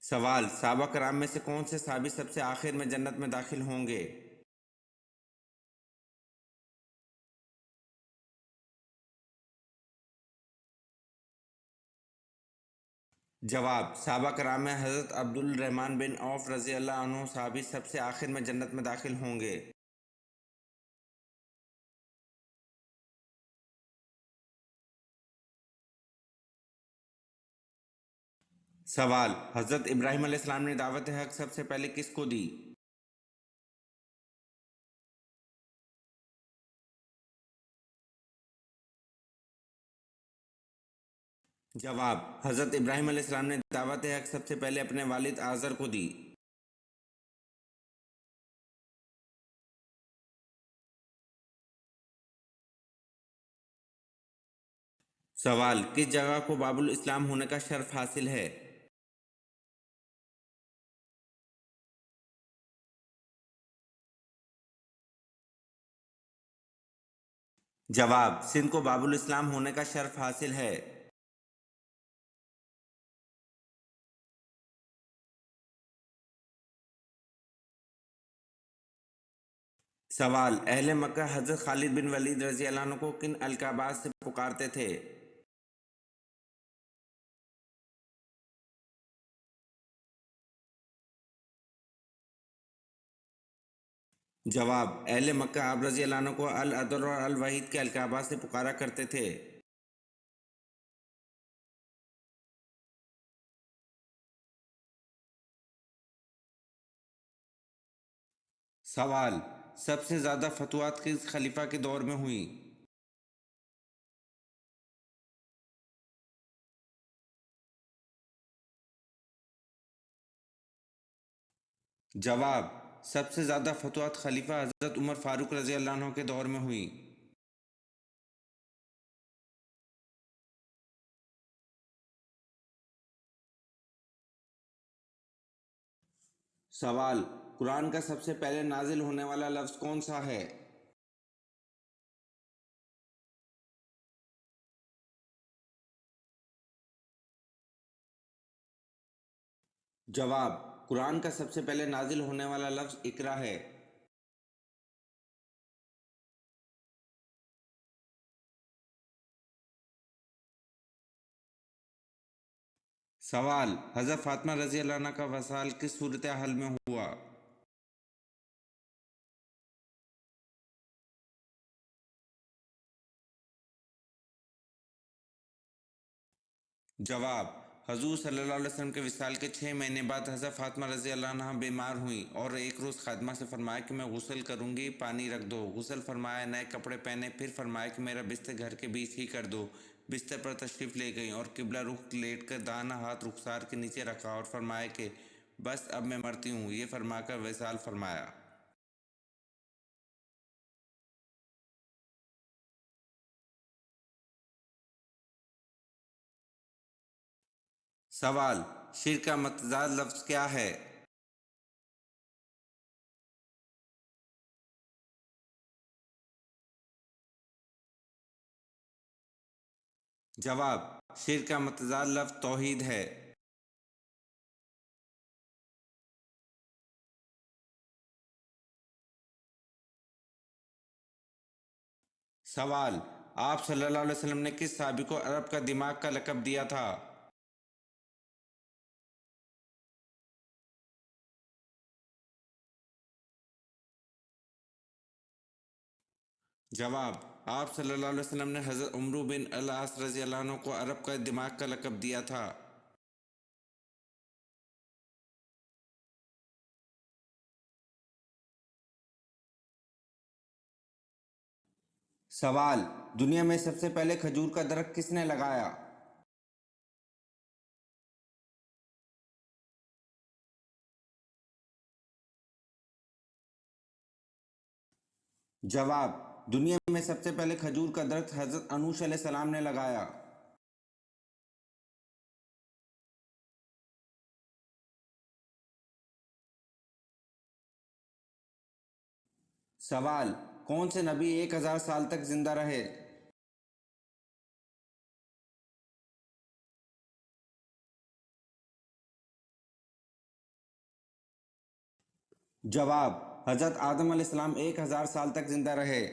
سوال: صحابہ کرام میں سے کون سے صحابی سب سے آخر میں جنت میں داخل ہوں گے؟ جواب: صحابہ کرام میں حضرت عبد الرحمن بن عوف رضی اللہ عنہ صحابی سب سے آخر میں جنت میں داخل ہوں گے۔ سوال: حضرت ابراہیم علیہ السلام نے دعوت حق سب سے پہلے کس کو دی؟ جواب: حضرت ابراہیم علیہ السلام نے دعوت حق سب سے پہلے اپنے والد آزر کو دی۔ سوال: کس جگہ کو باب الاسلام ہونے کا شرف حاصل ہے؟ جواب: سندھ کو باب الاسلام ہونے کا شرف حاصل ہے۔ سوال: اہل مکہ حضرت خالد بن ولید رضی اللہ عنہ کو کن القابات سے پکارتے تھے؟ جواب: اہل مکہ آپ رضی اللہ عنہ کو العدل اور الوحید کے القابات سے پکارا کرتے تھے۔ سوال: سب سے زیادہ فتوحات کس خلیفہ کے دور میں ہوئیں؟ جواب: سب سے زیادہ فتوحات خلیفہ حضرت عمر فاروق رضی اللہ عنہ کے دور میں ہوئیں۔ سوال: قرآن کا سب سے پہلے نازل ہونے والا لفظ کون سا ہے؟ جواب: قرآن کا سب سے پہلے نازل ہونے والا لفظ اقرا ہے۔ سوال: حضرت فاطمہ رضی اللہ عنہ کا وصال کس صورتحال میں ہوا؟ جواب: حضور صلی اللہ علیہ وسلم کے وصال کے 6 مہینے بعد حضرت فاطمہ رضی اللہ عنہ بیمار ہوئیں اور ایک روز خادمہ سے فرمایا کہ میں غسل کروں گی، پانی رکھ دو۔ غسل فرمایا، نئے کپڑے پہنے، پھر فرمایا کہ میرا بستر گھر کے بیچ ہی کر دو۔ بستر پر تشریف لے گئیں اور قبلہ رخ لیٹ کر داہنا ہاتھ رخسار کے نیچے رکھا اور فرمایا کہ بس اب میں مرتی ہوں، یہ فرما کر وصال فرمایا۔ سوال: شرک کا متضاد لفظ کیا ہے؟ جواب: شرک کا متضاد لفظ توحید ہے۔ سوال: آپ صلی اللہ علیہ وسلم نے کس صحابی کو عرب کا دماغ کا لقب دیا تھا؟ جواب: آپ صلی اللہ علیہ وسلم نے حضرت عمرو بن العاص رضی اللہ عنہ کو عرب کا دماغ کا لقب دیا تھا۔ سوال: دنیا میں سب سے پہلے کھجور کا درخت کس نے لگایا؟ جواب: دنیا میں سب سے پہلے کھجور کا درخت حضرت انوش علیہ السلام نے لگایا۔ سوال: کون سے نبی 1000 سال تک زندہ رہے؟ جواب: حضرت آدم علیہ السلام 1000 سال تک زندہ رہے۔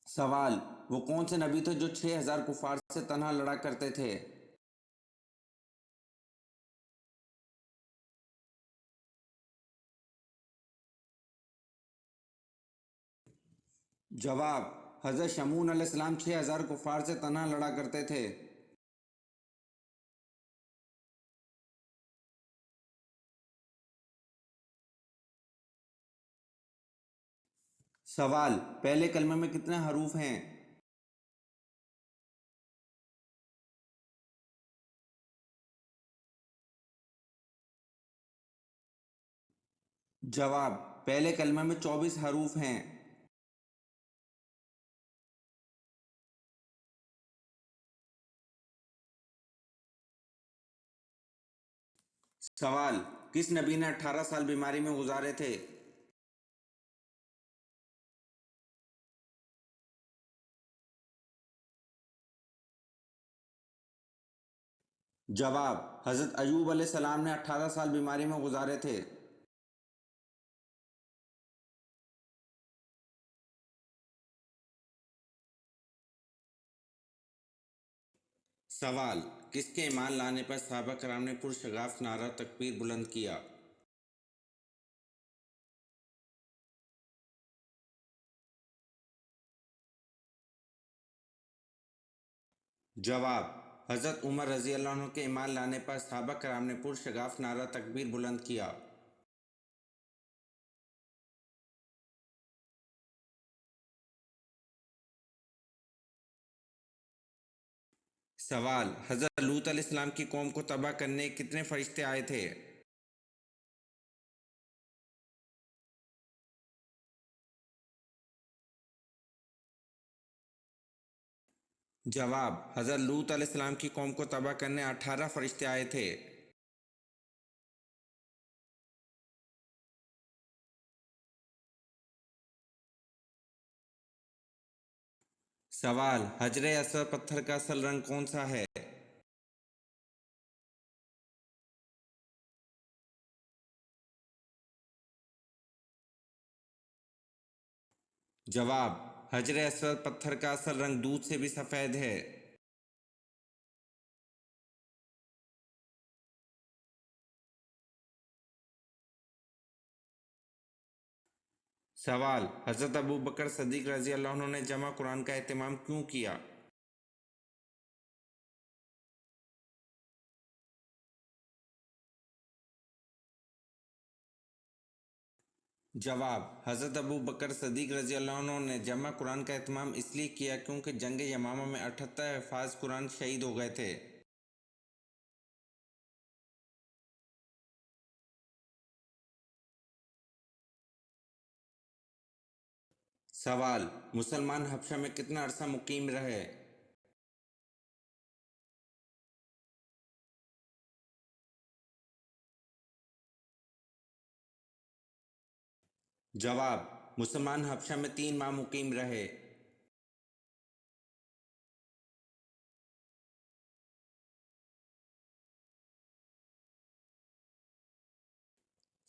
سوال: وہ کون سے نبی تھے جو 6000 کفار سے تنہا لڑا کرتے تھے؟ جواب: حضرت شمعون علیہ السلام 6000 کفار سے تنہا لڑا کرتے تھے۔ سوال: پہلے کلمے میں کتنے حروف ہیں؟ جواب: پہلے کلمے میں 24 حروف ہیں۔ سوال: کس نبی نے 18 سال بیماری میں گزارے تھے؟ جواب: حضرت ایوب علیہ السلام نے 18 سال بیماری میں گزارے تھے۔ سوال: کس کے ایمان لانے پر صحابہ کرام نے پرشگاف نعرہ تکبیر بلند کیا؟ جواب: حضرت عمر رضی اللہ عنہ کے ایمان لانے پر صحابہ کرام نے پرشگاف نعرہ تکبیر بلند کیا۔ سوال: حضرت لوط علیہ السلام کی قوم کو تباہ کرنے کتنے فرشتے آئے تھے؟ جواب: حضرت لوط علیہ السلام کی قوم کو تباہ کرنے 18 فرشتے آئے تھے۔ سوال: حجر اسود پتھر کا اصل رنگ کون سا ہے؟ جواب: حجر اسود پتھر کا اصل رنگ دودھ سے بھی سفید ہے۔ سوال: حضرت ابوبکر صدیق رضی اللہ عنہ نے جمع قرآن کا اہتمام کیوں کیا؟ جواب: حضرت ابوبکر صدیق رضی اللہ عنہ نے جمع قرآن کا اہتمام اس لیے کیا کیونکہ جنگ یمامہ میں 78 حفاظ قرآن شہید ہو گئے تھے۔ سوال: مسلمان حبشہ میں کتنا عرصہ مقیم رہے؟ جواب: مسلمان حبشہ میں 3 ماہ مقیم رہے۔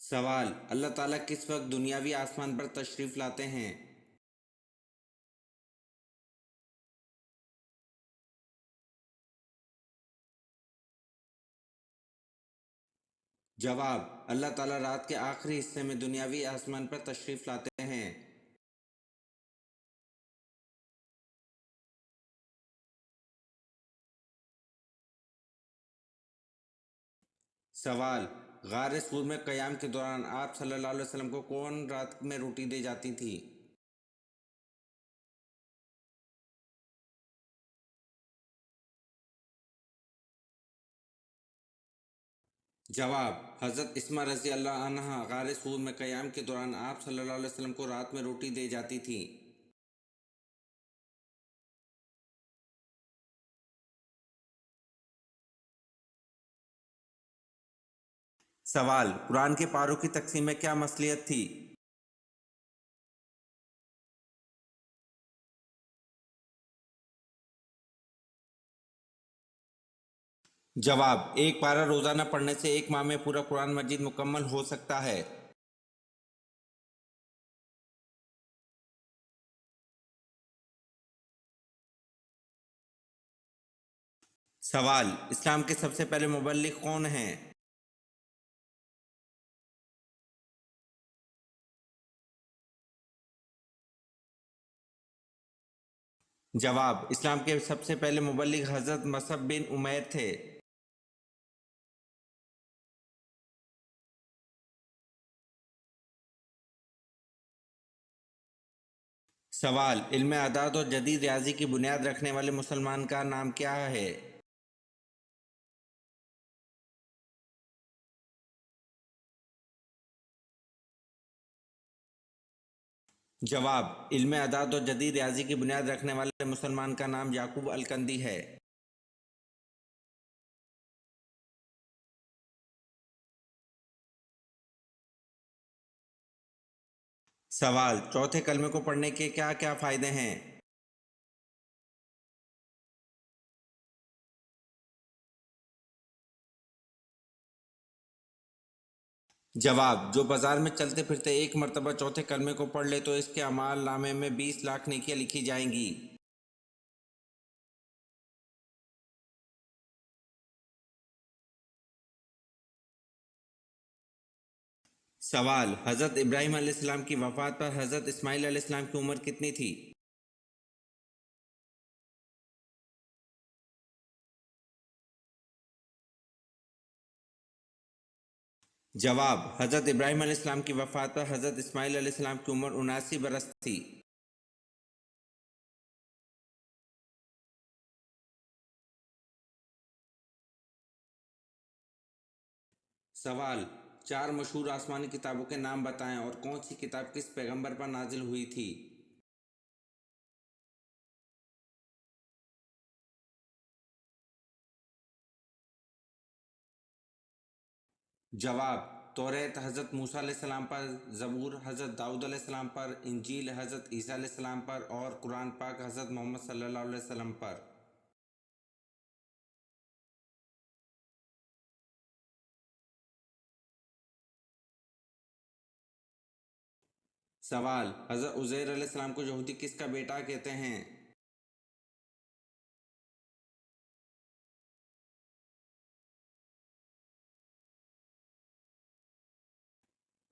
سوال: اللہ تعالیٰ کس وقت دنیاوی آسمان پر تشریف لاتے ہیں؟ جواب: اللہ تعالیٰ رات کے آخری حصے میں دنیاوی آسمان پر تشریف لاتے ہیں۔ سوال: غار سور میں قیام کے دوران آپ صلی اللہ علیہ وسلم کو کون رات میں روٹی دے جاتی تھی؟ جواب: حضرت اسمہ رضی اللہ عنہا غار سور میں قیام کے دوران آپ صلی اللہ علیہ وسلم کو رات میں روٹی دے جاتی تھی۔ سوال: قرآن کے پاروں کی تقسیم میں کیا مصلیحت تھی؟ जवाब: एक पारा रोजाना पढ़ने से एक माह में पूरा कुरान मजीद मुकम्मल हो सकता है। सवाल: इस्लाम के सबसे पहले मुबल्लिग कौन हैं? जवाब: इस्लाम के सबसे पहले मुबल्लिग हजरत मसअब बिन उमैर थे। सवाल: इल्म अदाद और जदीद रियाजी की बुनियाद रखने वाले मुसलमान का नाम क्या है? जवाब: इल्म अदाद और जदीद रियाजी की बुनियाद रखने वाले मुसलमान का नाम याकूब अलकंदी है। सवाल: चौथे कलमे को पढ़ने के क्या क्या फायदे हैं? जवाब: जो बाजार में चलते फिरते एक मर्तबा चौथे कलमे को पढ़ ले तो इसके अमाल नामे में 20 लाख नेकियां लिखी जाएंगी। सवाल: हज़रत इब्राहीम अलैहिस्सलाम की वफ़ात पर हज़रत इस्माईल अलैहिस्सलाम की उम्र कितनी थी? जवाब: हज़रत इब्राहीम अलैहिस्सलाम की वफ़ात पर हज़रत इस्माईल अलैहिस्सलाम की उम्र 79 बरस थी। सवाल: चार मशहूर आसमानी किताबों के नाम बताएं और कौन सी किताब किस पैगंबर पर नाजिल हुई थी? जवाब: तौरेत हज़रत मूसा अलैहिस्सलाम पर, ज़बूर हज़रत दाऊद अलैहिस्सलाम पर, इंजील हज़रत ईसा अलैहिस्सलाम पर और कुरान पाक हज़रत मोहम्मद सल्लल्लाहु अलैहि वसल्लम पर। सवाल: हज़रत उज़ैर अलैहिस्सलाम को यहूदी किसका बेटा कहते हैं?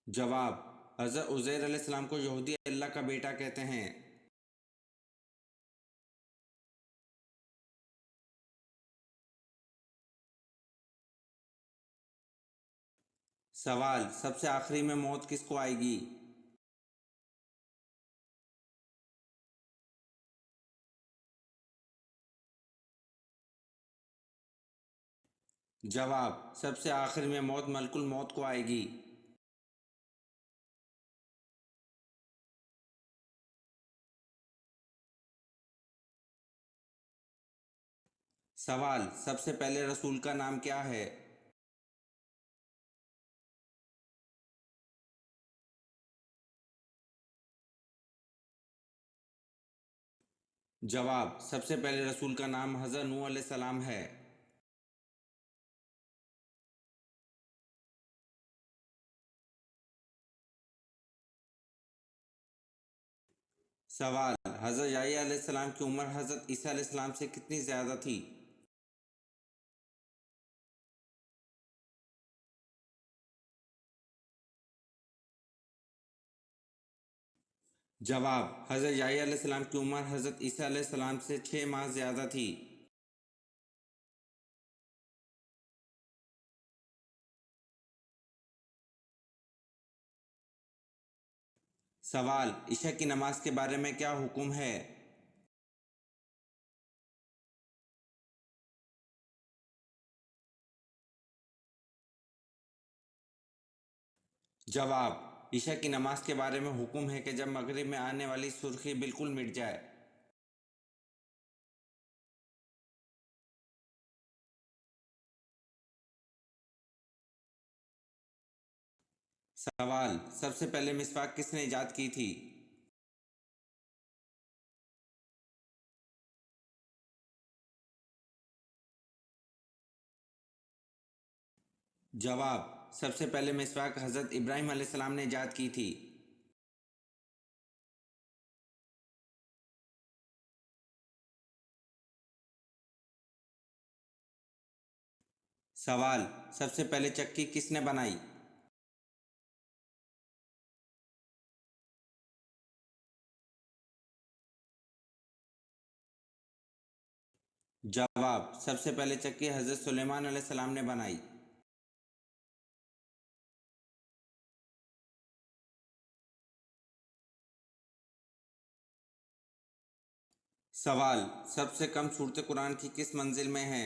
जवाब: हज़रत उज़ैर अलैहिस्सलाम को यहूदी अल्लाह का बेटा कहते हैं। सवाल: सबसे आखिरी में मौत किसको आएगी? जवाब: सबसे आखिर में मौत मलकुल मौत को आएगी। सवाल: सबसे पहले रसूल का नाम क्या है? जवाब: सबसे पहले रसूल का नाम हज़रत नूह अलैहिस्सलाम है। सवाल: हज़रत याह्या अलैहिस्सलाम की उम्र हज़रत ईसा अलैहिस्सलाम से कितनी ज़्यादा थी? जवाब: हज़रत याह्या अलैहिस्सलाम की उम्र हज़रत ईसा अलैहिस्सलाम से 6 माह ज़्यादा थी। सवाल: इशा की नमाज के बारे में क्या हुक्म है? जवाब: इशा की नमाज के बारे में हुक्म है कि जब मगरिब में आने वाली सुर्खी बिल्कुल मिट जाए। सवाल: सबसे पहले मिसवाक किसने इजाद की थी? जवाब: सबसे पहले मिसवाक हज़रत इब्राहीम अलैहिस्सलाम ने ईजाद की थी। सवाल: सबसे पहले चक्की किसने बनाई? जवाब: सबसे पहले चक्की हज़रत सुलेमान अलैहिस्सलाम ने बनाई। सवाल: सबसे कम सूरत कुरान की किस मंजिल में है?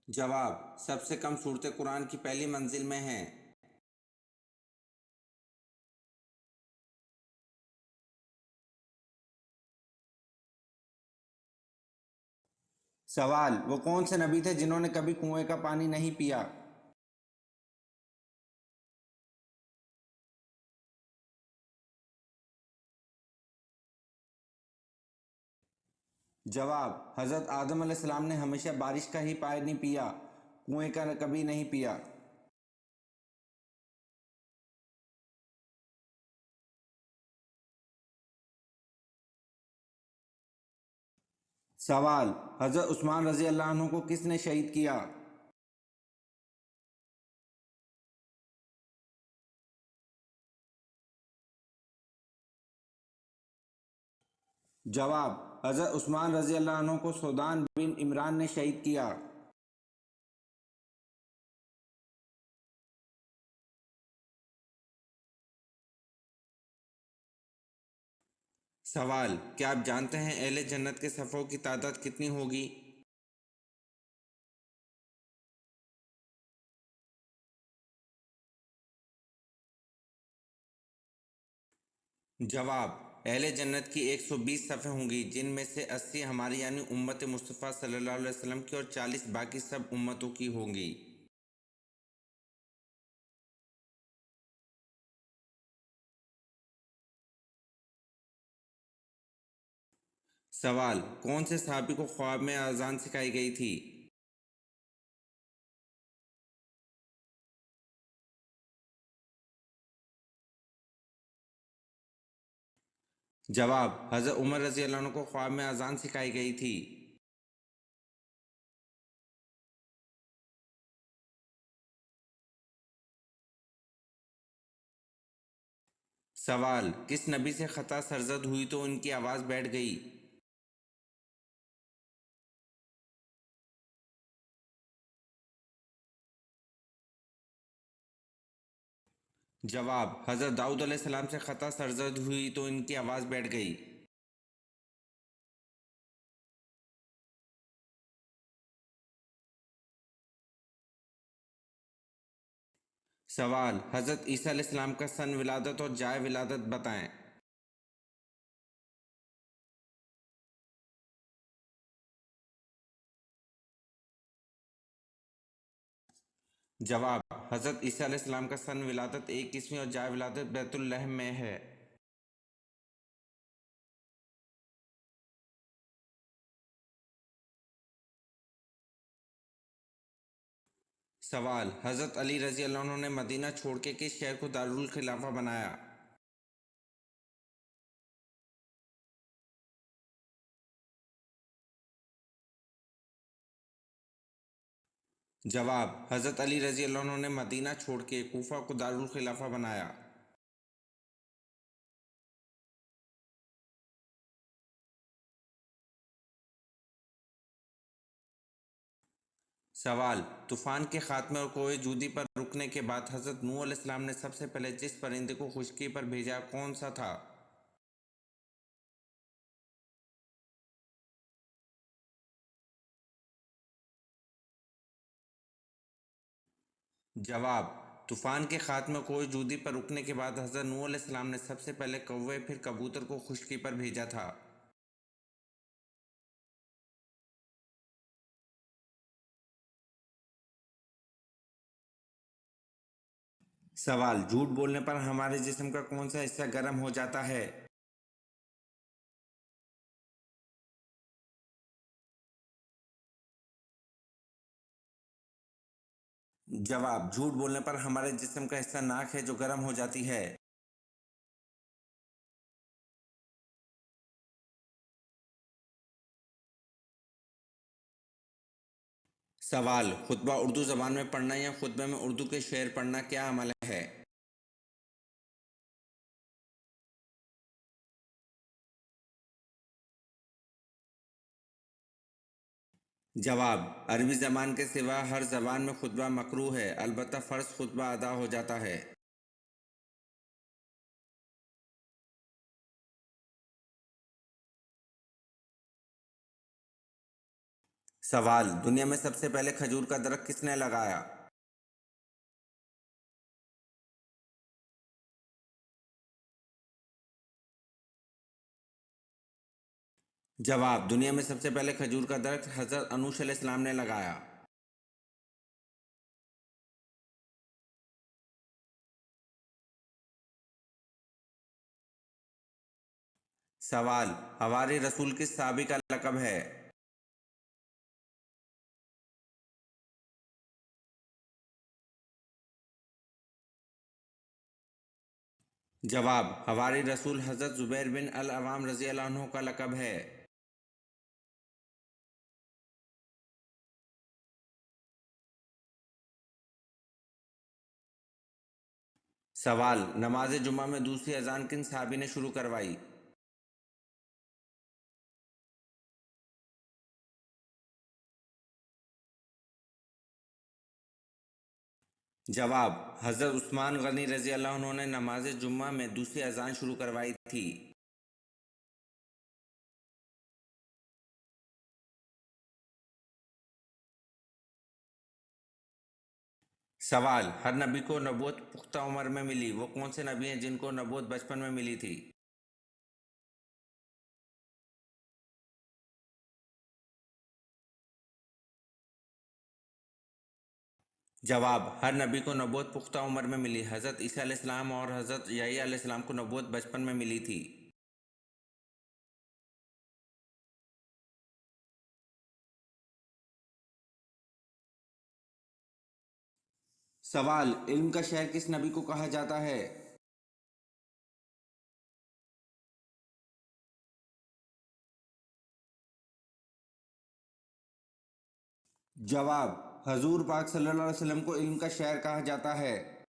जवाब: सबसे कम सूरत कुरान की पहली मंजिल में है। सवाल: वो कौन से नबी थे जिन्होंने कभी कुएं का पानी नहीं पिया? जवाब: हज़रत आदम अलैहिस्सलाम ने हमेशा बारिश का ही पानी पिया, कुएं का कभी नहीं पिया। सवाल: हज़रत उस्मान रज़ी अल्लाह अन्हु को किसने शहीद किया? जवाब: हज़रत उस्मान रज़ी अल्लाह अन्हु को सौदान बिन इमरान ने शहीद किया। सवाल: क्या आप जानते हैं अहले जन्नत के सफ़ों की तादाद कितनी होगी? जवाब: अहले जन्नत की 120 सफ़ें होंगी, जिनमें से 80 हमारी यानी उम्मत मुस्तफ़ा सल्लल्लाहु अलैहि वसल्लम की और 40 बाकी सब उम्मतों की होंगी। सवाल: कौन से सहाबी को ख्वाब में अजान सिखाई गई थी? जवाब: हज़रत उमर रज़ी अल्लाह अन्हु को ख्वाब में अजान सिखाई गई थी। सवाल: किस नबी से ख़ता सरजद हुई तो उनकी आवाज़ बैठ गई? जवाब: हज़रत दाऊद अलैहिस्सलाम से ख़ता सरजद हुई तो इनकी आवाज़ बैठ गई। सवाल: हज़रत ईसा अलैहिस्सलाम का सन विलादत और जाए विलादत बताएं। जवाब: हज़रत ईसा अलैहिस्सलाम का सन विलादत 21वीं और जाए विलादत बैतुल लहम में है। सवाल: हज़रत अली रज़ी अल्लाह अन्हु ने मदीना छोड़ के किस शहर को दारुल खिलाफा बनाया? जवाब: हज़रत अली रज़ी अल्लाह अन्हु ने मदीना छोड़ के कूफा को दारुल खिलाफा बनाया। सवाल: तूफ़ान के खात्मे और कोहे जूदी पर रुकने के बाद हज़रत नूह अलैहिस्सलाम ने सबसे पहले जिस परिंदे को खुश्की पर भेजा कौन सा था? जवाब: तूफ़ान के खात्मे और कोहे जूदी पर रुकने के बाद हज़रत नूह अलैहिस्सलाम ने सबसे पहले कौवे फिर कबूतर को खुश्की पर भेजा था। सवाल: झूठ बोलने पर हमारे जिस्म का कौन सा हिस्सा गर्म हो जाता है? जवाब, झूठ बोलने पर हमारे जिस्म का हिस्सा नाक है जो गर्म हो जाती है। सवाल, खुतबा उर्दू ज़बान में पढ़ना या खुतबे में उर्दू के शेर पढ़ना क्या अमल है? जवाब, अरबी ज़बान के सिवा हर ज़बान में खुतबा मकरूह है, अलबत्ता फ़र्ज़ खुतबा अदा हो जाता है। सवाल, दुनिया में सबसे पहले खजूर का दरख्त किसने लगाया? जवाब, दुनिया में सबसे पहले खजूर का दरख्त हज़रत अनूश अलैहिस्सलाम ने लगाया। सवाल, हवारी रसूल किस साहबी का लक़ब है? जवाब, हवारी रसूल हज़रत ज़ुबैर बिन अल अवाम रज़ी अल्लाह अन्हु का लक़ब है। सवाल, नमाज जुमा में दूसरी अजान किन साहबी ने शुरू करवाई? जवाब, हज़रत उस्मान गनी रज़ी अल्लाह अन्हु ने नमाज जुम्मा में दूसरी अजान शुरू करवाई थी। सवाल, हर नबी को नबूवत पुख्ता उम्र में मिली, वो कौन से नबी हैं जिनको नबूवत बचपन में मिली थी? जवाब, हर नबी को नबूवत पुख्ता उम्र में मिली, हज़रत ईसा अलैहिस्सलाम और हज़रत यहया अलैहिस्सलाम को नबूवत बचपन में मिली थी। सवाल, इल्म का शहर किस नबी को कहा जाता है? जवाब, हजूर पाक सल्लल्लाहु अलैहि वसल्लम को इल्म का शहर कहा जाता है।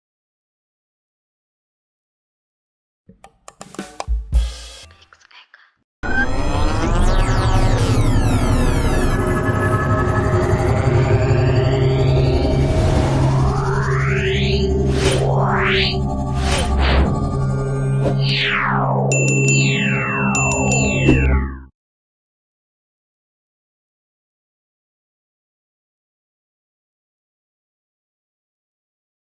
Yeah.